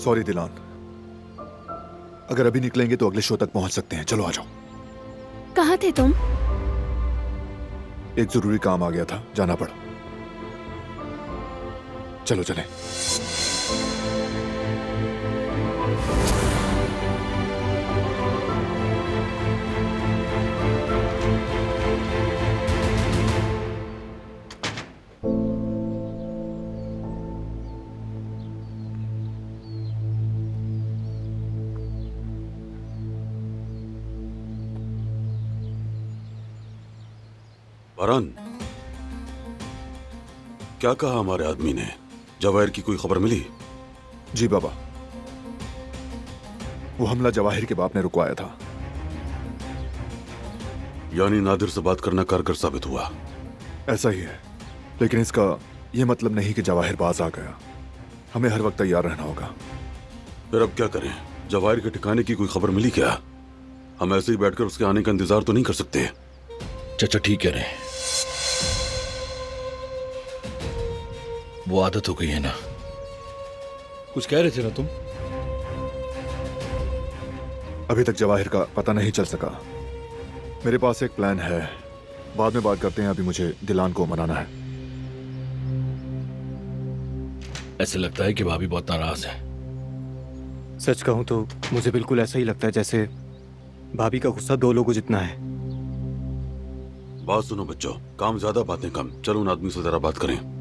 Sorry दिलान, अगर अभी निकलेंगे तो अगले शो तक पहुंच सकते हैं। चलो आ जाओ। कहाँ थे तुम? एक जरूरी काम आ गया था, जाना पड़ा। चलो चलें। वरन, क्या कहा हमारे आदमी ने? जवाहिर की कोई खबर मिली? जी बाबा, वो हमला जवाहिर के बाप ने रुकवाया था। यानी नादिर से बात करना कारगर साबित हुआ। ऐसा ही है, लेकिन इसका यह मतलब नहीं कि जवाहिर बाज आ गया। हमें हर वक्त तैयार रहना होगा। फिर अब क्या करें? जवाहिर के ठिकाने की कोई खबर मिली क्या? हम ऐसे ही बैठकर उसके आने का इंतजार तो नहीं कर सकते। चाचा ठीक कह रहे हैं, वो आदत हो गई है ना। कुछ कह रहे थे ना तुम? अभी तक जवाहिर का पता नहीं चल सका। मेरे पास एक प्लान है, बाद में बात करते हैं। अभी मुझे दिलान को मनाना है। ऐसे लगता है कि भाभी बहुत नाराज है। सच कहूं तो मुझे बिल्कुल ऐसा ही लगता है जैसे भाभी का गुस्सा दो लोगों जितना है। बात सुनो बच्चों, काम ज्यादा बातें कम। चलो उन आदमी से जरा बात करें।